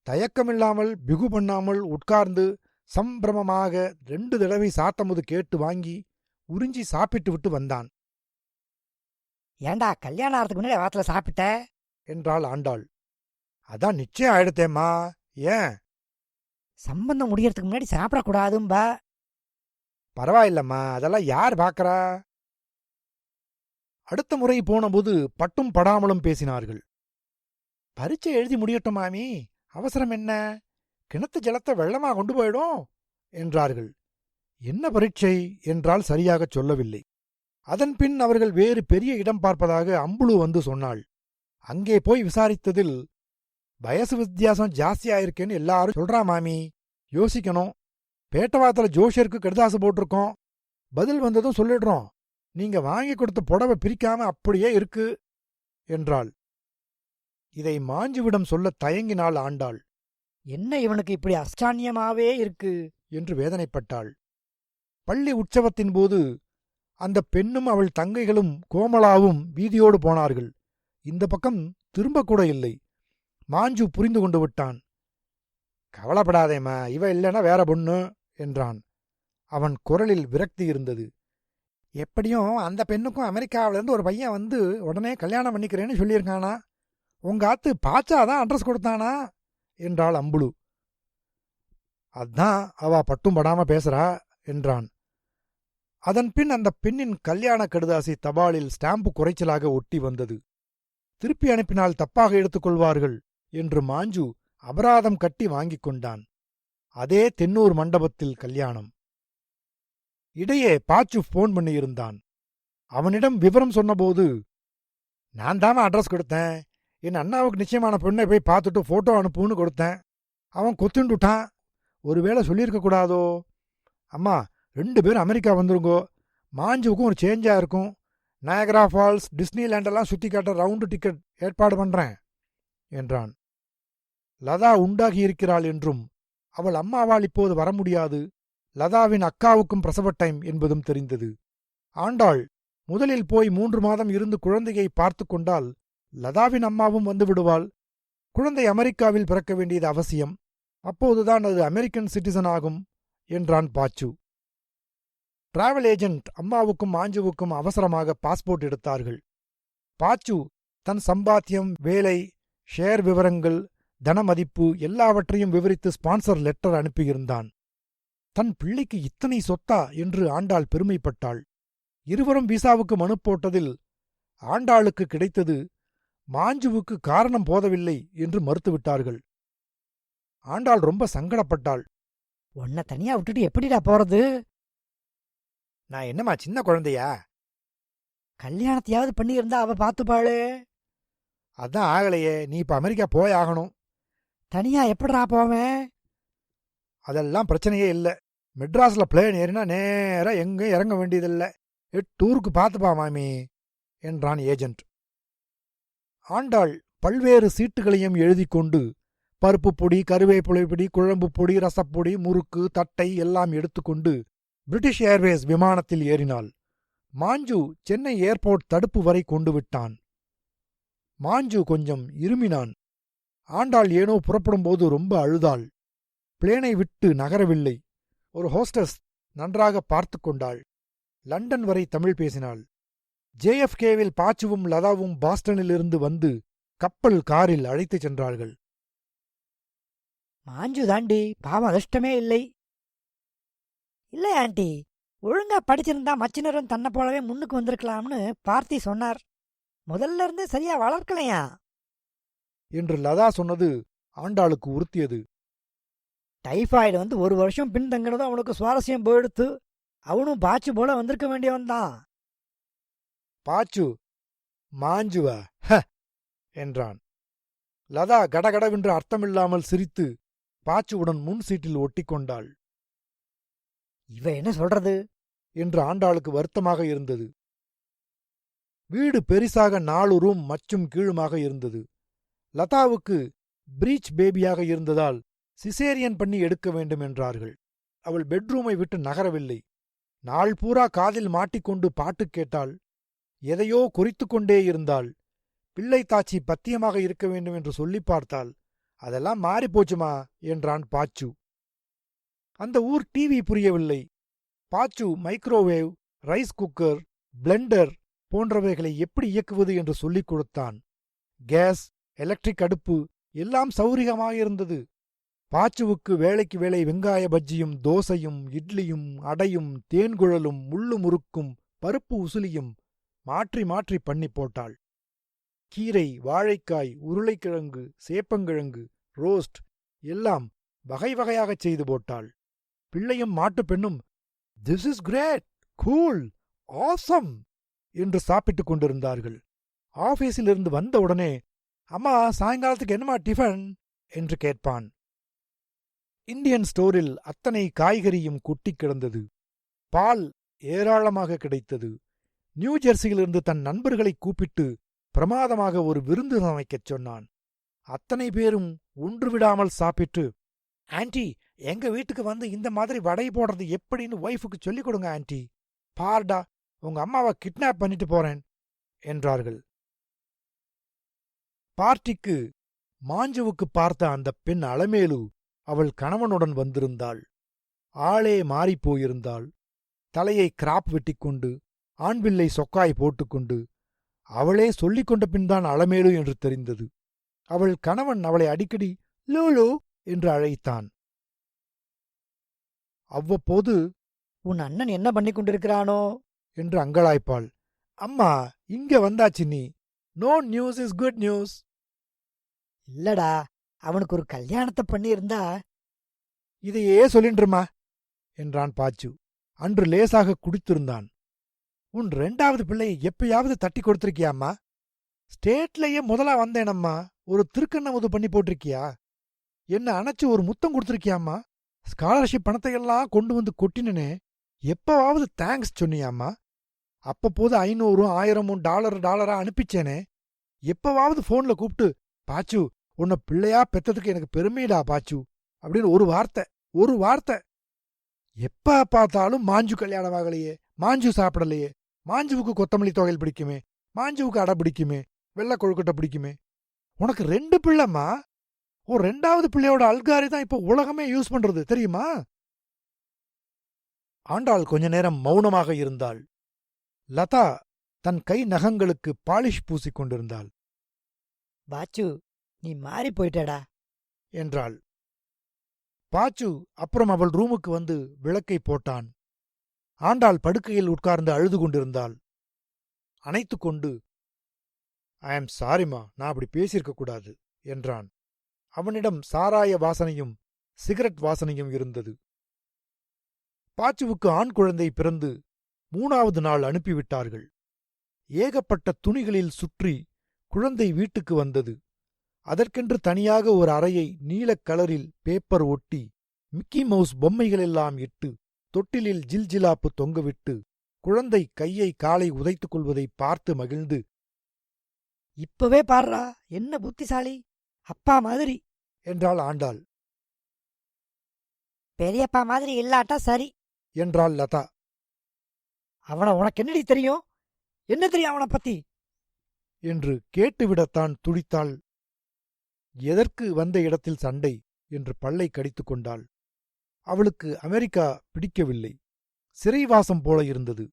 தயக்கமில்லாமல் பிகு பண்ணாமல் உட்கார்ந்து சம்பிரமமாக 2 தடவை சாத்தமுது கேட்டு வாங்கி உறிஞ்சி சாப்பிட்டு விட்டு வந்தான். ஏண்டா கல்யாணம் ஆகிறதுக்கு முன்னாடி வாரத்தில் சாப்பிட்ட என்றாள் ஆண்டாள். அதான் நிச்சயம் ஆயிடுத்தேம்மா. ஏன்? சம்பந்தம் முடியறதுக்கு முன்னாடி சாப்பிடக்கூடாதும்பா. பரவாயில்லம்மா, அதெல்லாம் யார் பாக்கறா? அடுத்த முறை போனபோது பட்டும் படாமலும் பேசினார்கள். பரீட்சை எழுதி முடியட்டும் மாமி, அவசரம் என்ன, கிணத்து ஜலத்தை வெள்ளமா கொண்டு போயிடும் என்றார்கள். என்ன பரீட்சை என்றால் சரியாகச் சொல்லவில்லை. அதன்பின் அவர்கள் வேறு பெரிய இடம் பார்ப்பதாக அம்புலு வந்து சொன்னாள். அங்கே போய் விசாரித்ததில், வயசு வித்தியாசம் ஜாஸ்தியாயிருக்கேன்னு எல்லாரும் சொல்றா மாமி, யோசிக்கணும். பேட்டவாத்துல ஜோஷியருக்கு கடுதாசு போட்டிருக்கோம், பதில் வந்ததும் சொல்லிடுறோம், நீங்க வாங்கி கொடுத்த புடவை பிரிக்காம அப்படியே இருக்கு என்றாள். இதை மாஞ்சுவிடம் சொல்லத் தயங்கினாள் ஆண்டாள். என்ன இவனுக்கு இப்படி அஷ்டான்யமாவே இருக்கு என்று வேதனைப்பட்டாள். பள்ளி உற்சவத்தின் போது அந்த பெண்ணும் அவள் தங்கைகளும் கோமலாவும் வீதியோடு போனார்கள். இந்த பக்கம் திரும்பக்கூட இல்லை. மாஞ்சு புரிந்து கொண்டு விட்டான். கவலைப்படாதேம்மா, இவ இல்லைன்னா வேற பொண்ணு என்றான். அவன் குரலில் விரக்தி இருந்தது. எப்படியும் அந்த பெண்ணுக்கும் அமெரிக்காவிலேருந்து ஒரு பையன் வந்து உடனே கல்யாணம் பண்ணிக்கிறேன்னு சொல்லியிருக்கானா, உங்க ஆத்து பாச்சாதான் அட்ரஸ் கொடுத்தானா என்றாள் அம்புலு. அதான் அவ பட்டும் படாம பேசுறா என்றான். அதன்பின் அந்த பெண்ணின் கல்யாண கடுதாசி தபாலில் ஸ்டாம்பு குறைச்சலாக ஒட்டி வந்தது. திருப்பி அனுப்பினால் தப்பாக எடுத்துக்கொள்வார்கள் என்று மாஞ்சு அபராதம் கட்டி வாங்கிக் கொண்டான். அதே தென்னூர் மண்டபத்தில் கல்யாணம். இடையே பாச்சு போன் பண்ணியிருந்தான். அவனிடம் விவரம் சொன்னபோது, நான் தாம அட்ரஸ் கொடுத்தேன், என் அண்ணாவுக்கு நிச்சயமான பெண்ணை போய் பார்த்துட்டு போட்டோ அனுப்புன்னு கொடுத்தேன், அவன் கொத்துண்டுட்டான், ஒருவேளை சொல்லியிருக்க கூடாதோ. அம்மா, 2 பேரும் அமெரிக்கா வந்துருங்கோ, மாஞ்சுவுக்கும் ஒரு சேஞ்சா இருக்கும், நயகரா ஃபால்ஸ், டிஸ்னிலேண்டெல்லாம் சுத்தி காட்ட ரவுண்டு டிக்கெட் ஏற்பாடு பண்றேன் என்றான். லதா உண்டாகி இருக்கிறாள் என்றும் அவள் அம்மாவால் இப்போது வர முடியாது, லதாவின் அக்காவுக்கும் பிரசவ டைம் என்பதும் தெரிந்தது. ஆண்டாள் முதலில் போய் 3 மாதம் இருந்து குழந்தையை பார்த்து கொண்டால் லதாவின் அம்மாவும் வந்து விடுவாள். குழந்தை அமெரிக்காவில் பிறக்க வேண்டியது அவசியம், அப்போதுதான் அது அமெரிக்கன் சிட்டிசன் ஆகும் என்றான் பாச்சு. டிராவல் ஏஜென்ட் அம்மாவுக்கும் மாஞ்சுவுக்கும் அவசரமாக பாஸ்போர்ட் எடுத்தார்கள். பாச்சு தன் சம்பாத்தியம், வேலை, ஷேர் விவரங்கள், தன மதிப்பு எல்லாவற்றையும் விவரித்து ஸ்பான்சர் லெட்டர் அனுப்பியிருந்தான். தன் பிள்ளைக்கு இத்தனை சொத்தா என்று ஆண்டாள் பெருமைப்பட்டாள். இருவரும் விசாவுக்கு மனு போட்டதில் ஆண்டாளுக்கு கிடைத்தது மாஞ்சுவுக்கு காரணம் போதவில்லை என்று மறுத்துவிட்டார்கள். ஆண்டாள் ரொம்ப சங்கடப்பட்டாள். உன்னை தனியா விட்டுட்டு எப்படிடா போறது? நான் என்னம்மா சின்ன குழந்தையா? கல்யாணத்தையாவது பண்ணியிருந்தா அவ பார்த்துப்பாளே. அதான் ஆகலையே, நீ இப்ப அமெரிக்கா போய் ஆகணும். தனியா எப்படிடா போவேன்? அதெல்லாம் பிரச்சனையே இல்ல. மெட்ராஸ்ல பிளேன் ஏறினா நேரா எங்க இறங்க வேண்டியதில்லை. 8 ஊருக்கு பார்த்துப்பா மாமி என்றான் ஏஜென்ட். ஆண்டாள் பல்வேறு சீட்டுகளையும் எழுதி கொண்டு பருப்பு பொடி, கருவேப்பிலை பொடி, குழம்பு பொடி, ரசப்பொடி, முறுக்கு, தட்டை எல்லாம் எடுத்துக்கொண்டு பிரிட்டிஷ் ஏர்வேஸ் விமானத்தில் ஏறினாள். மாஞ்சு சென்னை ஏர்போர்ட் தடுப்பு வரை கொண்டு விட்டான். மாஞ்சு கொஞ்சம் இருமினான். ஆண்டாள் ஏனோ புறப்படும்போது ரொம்ப அழுதாள். பிளேனை விட்டு நகரவில்லை. ஒரு ஹோஸ்டஸ் நன்றாக பார்த்து கொண்டாள். லண்டன் வரை தமிழ் பேசினாள். JFKவில் பாச்சுவும் லதாவும் பாஸ்டனிலிருந்து வந்து கப்பல் காரில் அழைத்துச் சென்றார்கள். மாஞ்சு தாண்டி பாவம் அதிர்ஷ்டமே இல்லை. இல்லை ஆண்டி, ஒழுங்கா படிச்சிருந்தா மச்சினரும் தன்னை போலவே முன்னுக்கு வந்திருக்கலாம்னு பார்த்தி சொன்னார். முதல்ல இருந்து சரியா வளர்க்கலையா என்று லதா சொன்னது ஆண்டாளுக்கு உறுத்தியது. டைஃபாய்டு வந்து 1 வருஷம் பின்தங்கினதும் அவனுக்கு சுவாரஸ்யம் போயிடுத்து. அவனும் பாச்சு போல வந்திருக்க வேண்டியவன் தான். பாச்சு மாஞ்சுவா என்றான். லதா கடகடவென்று அர்த்தமில்லாமல் சிரித்து பாச்சுவுடன் முன் சீட்டில் ஒட்டிக்கொண்டாள். இவ என்ன சொல்றது என்று ஆண்டாளுக்கு வருத்தமாக இருந்தது. வீடு பெரிசாக 4 ரூம் மச்சும் கீழுமாக இருந்தது. லதாவுக்கு பிரீச் பேபியாக இருந்ததால் சிசேரியன் பண்ணி எடுக்க வேண்டும் என்றார்கள். அவள் பெட்ரூமை விட்டு நகரவில்லை. நாள் பூரா காதில் மாட்டிக்கொண்டு பாட்டு கேட்டாள். எதையோ குறித்துக்கொண்டே இருந்தாள். பிள்ளைத்தாச்சி பத்தியமாக இருக்க வேண்டும் என்று சொல்லிப் பார்த்தாள். அதெல்லாம் மாறிப்போச்சுமா என்றான் பாச்சு. அந்த ஊர் டிவி புரியவில்லை. பாச்சு மைக்ரோவேவ், ரைஸ் குக்கர், பிளெண்டர் போன்றவைகளை எப்படி இயக்குவது என்று சொல்லிக் கொடுத்தான். கேஸ், எலக்ட்ரிக் அடுப்பு எல்லாம் சௌரியமாக இருந்தது. பாச்சுவுக்கு வேளைக்கு வேளை வெங்காய பஜ்ஜியும், தோசையும், இட்லியும், அடையும், தேன்குழலும், முள்ளு முறுக்கும், பருப்பு உசிலியும் மாற்றி மாற்றி பண்ணி போட்டாள். கீரை, வாழைக்காய், உருளைக்கிழங்கு, சேப்பங்கிழங்கு, ரோஸ்ட் எல்லாம் வகை வகையாகச் செய்து போட்டாள். பிள்ளையும் மாட்டுப் பெண்ணும் "this is great, cool, awesome" என்று சாப்பிட்டுக் கொண்டிருந்தார்கள். ஆபீஸிலிருந்து வந்தவுடனே அம்மா சாயங்காலத்துக்கு என்னமா டிஃபன் என்று கேட்பான். இந்தியன் ஸ்டோரில் அத்தனை காய்கறியும் கொட்டிக் கிடந்தது. பால் ஏராளமாக கிடைத்தது. நியூ ஜெர்சியிலிருந்து தன் நண்பர்களை கூப்பிட்டு பிரமாதமாக ஒரு விருந்து சமைக்கச் சொன்னான். அத்தனை பேரும் ஒன்று விடாமல் சாப்பிட்டு, "ஆன்டி, எங்க வீட்டுக்கு வந்து இந்த மாதிரி வடை போடுறது எப்படின்னு ஒய்ஃபுக்கு சொல்லிக் கொடுங்க ஆன்டி. பார்டா, உங்க அம்மாவை கிட்னாப் பண்ணிட்டு போறேன்" என்றார்கள். பார்ட்டிக்கு மாஞ்சுவுக்கு பார்த்த அந்த பெண் அலமேலு அவள் கணவனுடன் வந்திருந்தாள். ஆளே மாறிப்போயிருந்தாள். தலையை கிராப் வெட்டிக்கொண்டு, ஆண்பிள்ளை சொக்காய் போட்டுக்கொண்டு, அவளே சொல்லிக் கொண்ட பின்தான் அலமேலு என்று தெரிந்தது. அவள் கணவன் அவளை அடிக்கடி லூலு என்று அழைத்தான். அவ்வப்போது உன் அண்ணன் என்ன பண்ணி கொண்டிருக்கிறானோ என்று அங்கலாய்ப்பாள். "அம்மா, இங்க வந்தாச்சு நீ. No news is good news." இல்லடா, அவனுக்கு ஒரு கல்யாணத்தை பண்ணியிருந்தா. இதையே சொல்லின்றுமா என்றான் பாச்சு. அன்று லேசாக குடித்திருந்தான். "உன் 2வது பிள்ளையை எப்பயாவது தட்டி கொடுத்திருக்கியாம்மா? ஸ்டேட்லயே முதலா வந்தேனம்மா, ஒரு திருக்கண்ணமுது பண்ணி போட்டிருக்கியா? என்ன அணைச்சு ஒரு முத்தம் கொடுத்திருக்கியாம்மா? ஸ்காலர்ஷிப் பணத்தையெல்லாம் கொண்டு வந்து கொட்டினனே, எப்பவாவது தேங்க்ஸ் சொன்னியாம்மா? அப்பப்போது 500, 1000 டாலரா அனுப்பிச்சேனே, எப்பவாவது போன்ல கூப்பிட்டு, பாச்சு, உன்னை பிள்ளையா பெத்ததுக்கு எனக்கு பெருமைடா பாச்சு அப்படின்னு ஒரு வார்த்தை. எப்ப பார்த்தாலும் மாஞ்சு கல்யாணம் ஆகலையே, மாஞ்சு சாப்பிடலையே, மாஞ்சுவுக்கு கொத்தமல்லி தொகையில் பிடிக்குமே, மாஞ்சுவுக்கு அடை பிடிக்குமே, வெள்ளை கொழுக்கட்டை பிடிக்குமே. உனக்கு 2 பிள்ளைம்மா. ஒரு 2வது பிள்ளையோட அல்காரி தான் இப்ப உலகமே யூஸ் பண்றது தெரியுமா? ஆண்டாள் கொஞ்ச நேரம் மௌனமாக இருந்தாள். லதா தன் கை நகங்களுக்கு பாலிஷ் பூசிக் கொண்டிருந்தாள். பாச்சு, நீ மாறி போயிட்டடா என்றாள். பாச்சு அப்புறம் அவள் ரூமுக்கு வந்து விளக்கை போட்டான். ஆண்டாள் படுக்கையில் உட்கார்ந்து அழுது கொண்டிருந்தாள். அணைத்துக் கொண்டு, ஐ ஆம் சாரிமா, நான் அப்படி பேசியிருக்க கூடாது என்றான். அவனிடம் சாராய வாசனையும் சிகரெட் வாசனையும் இருந்தது. பாச்சுவுக்கு ஆண் குழந்தை பிறந்து 3வது நாள் அனுப்பிவிட்டார்கள். ஏகப்பட்ட துணிகளில் சுற்றி குழந்தை வீட்டுக்கு வந்தது. அதற்கென்று தனியாக ஒரு அறையை நீலக் கலரில் பேப்பர் ஒட்டி மிக்கி மவுஸ் பொம்மைகளெல்லாம் இட்டு தொட்டிலில் ஜில்ஜிலாப்பு தொங்கவிட்டு குழந்தை கையை காலை உதைத்துக் கொள்வதை பார்த்து மகிழ்ந்து, இப்பவே பாருடா, என்ன புத்திசாலி, அப்பா மாதிரி என்றாள் ஆண்டாள். பெரியப்பா மாதிரி இல்லாட்டா சரி என்றாள் லதா. அவனை உனக்கு என்னடி தெரியும்? என்ன தெரியும் அவனை பத்தி? என்று கேட்டுவிடத்தான் துடித்தாள். எதற்கு வந்த இடத்தில் சண்டை என்று பல்லை கடித்துக் கொண்டாள். அவளுக்கு அமெரிக்கா பிடிக்கவில்லை. சிறைவாசம் போல இருந்தது.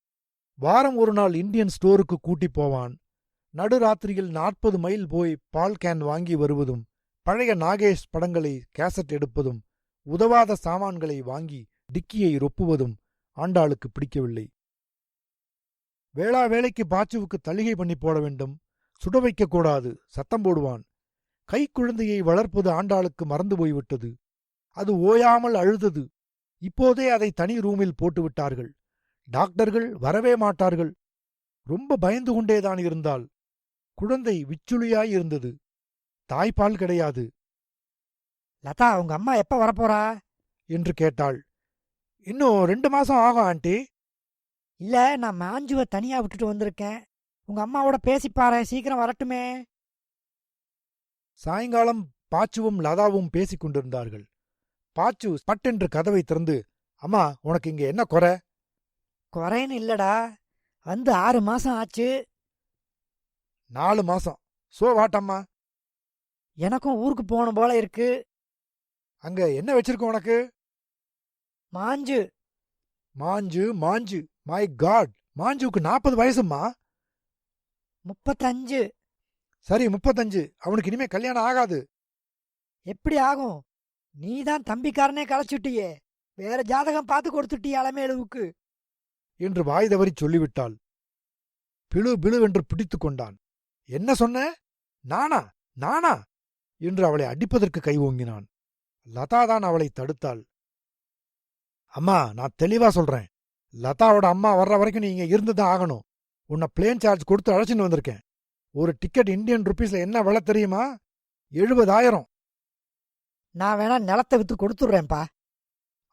வாரம் ஒரு நாள் இந்தியன் ஸ்டோருக்கு கூட்டிப் போவான். நடுராத்திரியில் 40 மைல் போய் பால் கேன் வாங்கி வருவதும், பழைய நாகேஷ் படங்களை கேசட் எடுப்பதும், உதவாத சாமான்களை வாங்கி டிக்கியை ரொப்புவதும் ஆண்டாளுக்கு பிடிக்கவில்லை. வேளா வேளைக்கு பாச்சுவுக்கு தளிகை பண்ணி போட வேண்டும், சுட வைக்கக்கூடாது, சத்தம் போடுவான். கைக்குழந்தையை வளர்ப்பது ஆண்டாளுக்கு மறந்து போய்விட்டது. அது ஓயாமல் அழுதது. இப்போதே அதை தனி ரூமில் போட்டுவிட்டார்கள். டாக்டர்கள் வரவே மாட்டார்கள். ரொம்ப பயந்து கொண்டேதான் இருந்தாள். குழந்தை விச்சுளியாயிருந்தது. தாய்ப்பால் கிடையாது. லதா, உங்க அம்மா எப்ப வரப்போறா என்று கேட்டாள். இன்னும் 2 மாசம் ஆகும் ஆண்டி. இல்ல, நான் மாஞ்சுவை தனியா விட்டுட்டு வந்திருக்கேன். உங்க அம்மாவோட பேசிப்பாரு, சீக்கிரம் வரட்டுமே. சாயங்காலம் பாச்சுவும் லதாவும் பேசிக் கொண்டிருந்தார்கள். பாச்சு பட்டென்று கதவை திறந்து, அம்மா, உனக்கு இங்க என்ன குறை? குறைன்னு இல்லடா, வந்து 6 மாசம் ஆச்சு. 4 மாசம். சோ வாட்டம்மா. எனக்கும் ஊருக்கு போகணும் போல இருக்கு. அங்க என்ன வச்சிருக்க உனக்கு? மாஞ்சு. மாஞ்சு மாஞ்சு. மை காட், மாஞ்சுவுக்கு 40 வயசும்மா. 35. சரி, 35. அவனுக்கு இனிமே கல்யாணம் ஆகாது. எப்படி ஆகும்? நீதான் தம்பிக்காரனே களைச்சுட்டியே. வேற ஜாதகம் பார்த்து கொடுத்துட்டிய அலமேலுவுக்கு என்று வாய் தவறிச் சொல்லிவிட்டாள். பிழு பிழுவென்று பிடித்துக் கொண்டான். என்ன சொன்ன? நானா நானா என்று அவளை அடிப்பதற்கு கை ஓங்கினான். லதாதான் அவளை தடுத்தாள். அம்மா, நான் தெளிவா சொல்றேன். லதாவோட அம்மா வர்ற வரைக்கும் நீ இங்க இருந்துதான் ஆகணும். உன்னை பிளேன் சார்ஜ் கொடுத்து அழைச்சின்னு வந்திருக்கேன். ஒரு டிக்கெட் இந்தியன் ருபீஸ்ல என்ன விலை தெரியுமா? 70,000. நான் வேணா நிலத்தை வித்து கொடுத்துடுறேன்பா.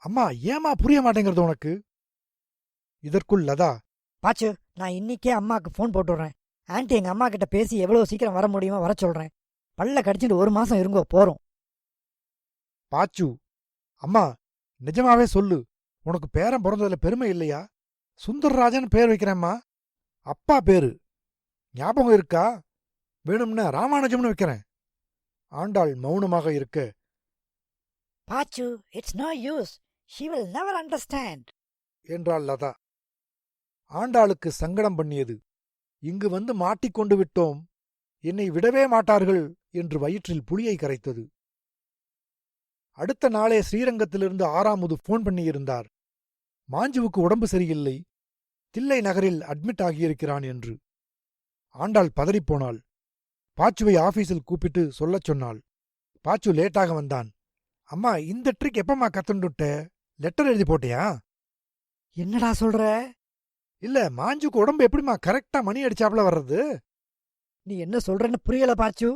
அம்மா, ஏமா புரிய மாட்டேங்கிறது உனக்கு? இதற்குள் லதா, பாச்சு, நான் இன்னிக்கே அம்மாக்கு ஃபோன் போட்டுடுறேன். ஆன்ட்டி எங்க அம்மா கிட்ட பேசி எவ்வளவு சீக்கிரம் வர முடியுமோ வர சொல்றேன். பல்ல கடிச்சிட்டு 1 மாசம் இருங்கோ, போறோம். பாச்சு, அம்மா, நிஜமாவே சொல்லு, உனக்கு பேரன் பிறந்ததுல பெருமை இல்லையா? சுந்தர்ராஜன் பேர் வைக்கிறேம்மா. அப்பா பேரு ஞாபகம் இருக்கா? வேணும்னா ராமானுஜம்னு வைக்கிறேன். ஆண்டாள் மௌனமாக இருக்க, Pachu, it's no use. She will never understand என்றாள் லதா. ஆண்டாளுக்கு சங்கடம் பண்ணியது. இங்கு வந்து மாட்டிக்கொண்டு விட்டோம், என்னை விடவே மாட்டார்கள் என்று வயிற்றில் புளியை கரைத்தது. அடுத்த நாளே ஸ்ரீரங்கத்திலிருந்து ஆறாமுது போன் பண்ணியிருந்தார். மாஞ்சுவுக்கு உடம்பு சரியில்லை, தில்லை நகரில் அட்மிட் ஆகியிருக்கிறான் என்று. ஆண்டாள் பதறிப்போனாள். பாச்சுவை ஆபீஸில் கூப்பிட்டு சொல்லச் சொன்னாள். பாச்சு லேட்டாக வந்தான். அம்மா, இந்த ட்ரிக் எப்பம்மா கத்துண்டுட்ட? லெட்டர் எழுதி போட்டியா? என்னடா சொல்ற? இல்ல, மாஞ்சுக்கு உடம்பு எப்படிமா கரெக்டா மணி அடிச்சாப்ல வர்றது? நீ என்ன சொல்றன்னு புரியல பாச்சு.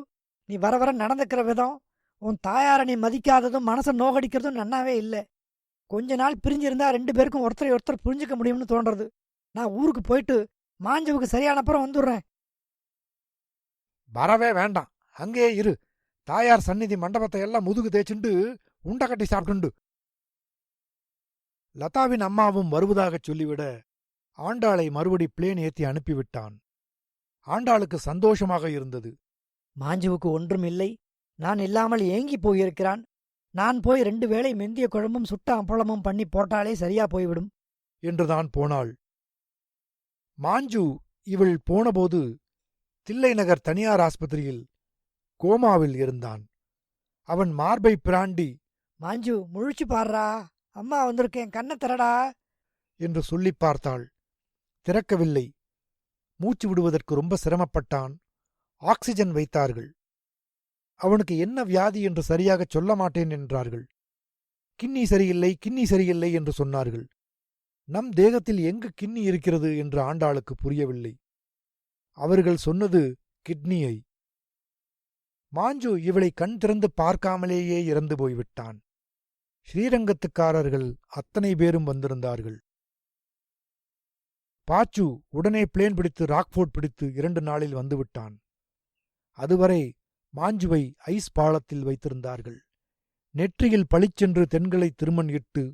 நீ வர வர நடந்துக்கிற விதம், உன் தாயார நீ மதிக்காததும் மனசை நோகடிக்கிறதும் நன்னாவே இல்ல. கொஞ்ச நாள் பிரிஞ்சிருந்தா 2 பேருக்கும் ஒருத்தரை ஒருத்தர் புரிஞ்சுக்க முடியும்னு தோன்றது. நான் ஊருக்கு போயிட்டு மாஞ்சுவுக்கு சரியான அப்புறம் வந்துடுறேன். வரவே வேண்டாம், அங்கேயே இரு. தாயார் சந்நிதி மண்டபத்தை எல்லாம் முதுகு தேய்ச்சுண்டு உண்டை கட்டி சாப்பிட்டுண்டு. லதாவின் அம்மாவும் வருவதாகச் சொல்லிவிட ஆண்டாளை மறுபடி பிளேன் ஏத்தி அனுப்பிவிட்டான். ஆண்டாளுக்கு சந்தோஷமாக இருந்தது. மாஞ்சுவுக்கு ஒன்றும் இல்லை, நான் இல்லாமல் ஏங்கி போயிருக்கிறான். நான் போய் 2 வேளை மெந்திய குழம்பும் சுட்ட அப்பளமும் பண்ணி போட்டாலே சரியா போய்விடும் என்றுதான் போனாள். மாஞ்சு இவள் போனபோது தில்லை நகர் தனியார் ஆஸ்பத்திரியில் கோமாவில் இருந்தான். அவன் மார்பை பிராண்டி மாஞ்சு முழிச்சு பாடுறா, அம்மா வந்திருக்கேன், கண்ணை திறடா. என்று சொல்லிப் பார்த்தாள். திறக்கவில்லை. மூச்சு விடுவதற்கு ரொம்ப சிரமப்பட்டான். ஆக்சிஜன் வைத்தார்கள். அவனுக்கு என்ன வியாதி என்று சரியாகச் சொல்ல மாட்டேன் என்றார்கள். கிண்ணி சரியில்லை, கிண்ணி சரியில்லை என்று சொன்னார்கள். நம் தேகத்தில் எங்கு கிண்ணி இருக்கிறது என்று ஆண்டாளுக்கு புரியவில்லை. அவர்கள் சொன்னது கிட்னியை. மாஞ்சு இவளை கண் திறந்து பார்க்காமலேயே இறந்து போய்விட்டான். ஸ்ரீரங்கத்துக்காரர்கள் அத்தனை பேரும் வந்திருந்தார்கள். பாச்சு உடனே பிளேன் பிடித்து ராக்ஃபோர்ட் பிடித்து 2 நாளில் வந்துவிட்டான். அதுவரை மாஞ்சுவை ஐஸ் பாளத்தில் வைத்திருந்தார்கள். நெற்றியில் பளிச்சென்று தென்களை திருமண் இட்டு,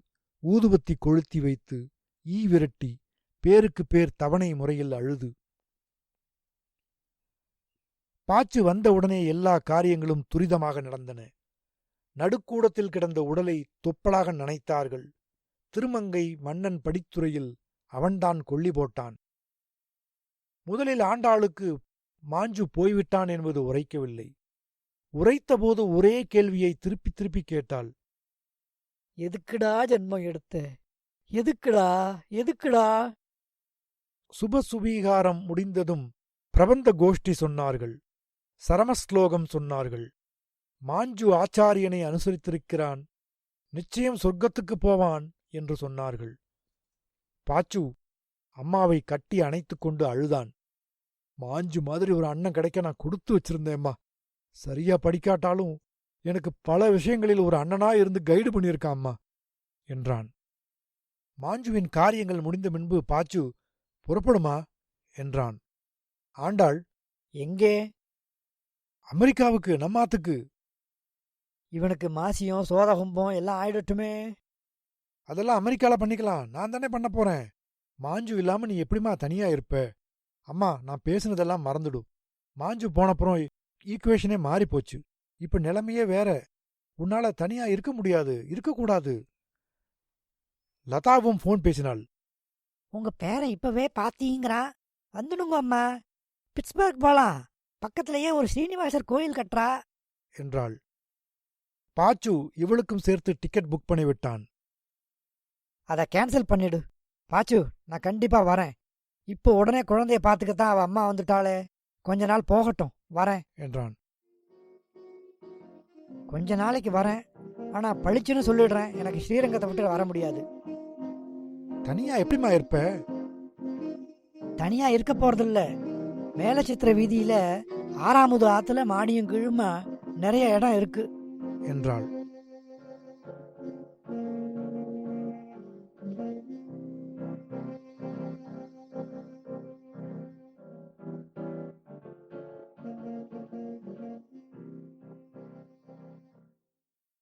ஊதுபத்தி கொளுத்தி வைத்து, ஈ விரட்டி, பேருக்கு பேர் தவணை முறையில் அழுது. பாச்சு வந்தவுடனே எல்லா காரியங்களும் துரிதமாக நடந்தன. நடுக்கூடத்தில் கிடந்த உடலை தொப்பலாக நனைத்தார்கள். திருமங்கை மன்னன் படித்துறையில் அவன்தான் கொள்ளி போட்டான். முதலில் ஆண்டாளுக்கு மாஞ்சு போய்விட்டான் என்பது உரைக்கவில்லை. உரைத்தபோது ஒரே கேள்வியை திருப்பி திருப்பி கேட்டாள். எதுக்குடா ஜென்மம் எடுத்த? எதுக்குடா, எதுக்குடா? சுபசுபீகாரம் முடிந்ததும் பிரபந்த கோஷ்டி சொன்னார்கள். சரமஸ்லோகம் சொன்னார்கள். மாஞ்சு ஆச்சாரியனை அனுசரித்திருக்கிறான், நிச்சயம் சொர்க்கத்துக்குப் போவான் என்று சொன்னார்கள். பாச்சு அம்மாவை கட்டி அணைத்துக் கொண்டு அழுதான். மாஞ்சு மாதிரி ஒரு அண்ணன் கிடைக்க நான் கொடுத்து வச்சிருந்தேம்மா. சரியா படிக்காட்டாலும் எனக்கு பல விஷயங்களில் ஒரு அண்ணனா இருந்து கைடு பண்ணியிருக்காம்மா என்றான். மாஞ்சுவின் காரியங்கள் முடிந்த முன்பு பாச்சு புறப்படுமா என்றான். ஆண்டாள், எங்கே? அமெரிக்காவுக்கு, நம்மாத்துக்கு. இவனுக்கு மாசியம் சோதகும்பம் எல்லாம் ஆயிடட்டுமே. அதெல்லாம் அமெரிக்கால பண்ணிக்கலாம், நான் தானே பண்ண போறேன். மாஞ்சு இல்லாம நீ எப்படிமா தனியா இருப்ப? அம்மா, நான் பேசுனதெல்லாம் மறந்துடு. மாஞ்சு போனப்புறம் ஈக்குவேஷனே மாறிப்போச்சு. இப்ப நிலைமையே வேற. உன்னால தனியா இருக்க முடியாது, இருக்கக்கூடாது. லதாவும் போன் பேசினாள். உங்க பேரை இப்பவே பாத்தீங்கிறான். வந்துடுங்க அம்மா, பிட்ஸ்பர்க் போலாம். பக்கத்திலேயே ஒரு ஸ்ரீனிவாசர் கோயில் கட்டுறா என்றாள். பாச்சு இவளுக்கும் சேர்த்து டிக்கெட் புக் பண்ணிவிட்டான். அதை கேன்சல் பண்ணிடு. பாச்சு, நான் கண்டிப்பா வரேன். இப்போ உடனே குழந்தைய பார்த்துக்கத்தான் அவ அம்மா வந்துட்டாளே. கொஞ்ச நாள் போகட்டும், வரேன் என்றான். கொஞ்ச நாளைக்கு வரேன், ஆனா பளிச்சுன்னு சொல்லிடுறேன், எனக்கு ஸ்ரீரங்கத்தை விட்டு வர முடியாது. தனியா எப்படிமா இருப்ப? தனியா இருக்க போறதில்ல. மேலச்சித்திர வீதியில 6ஆவது ஆத்துல மாடியும் கீழுமா நிறைய இடம் இருக்கு என்றாள்.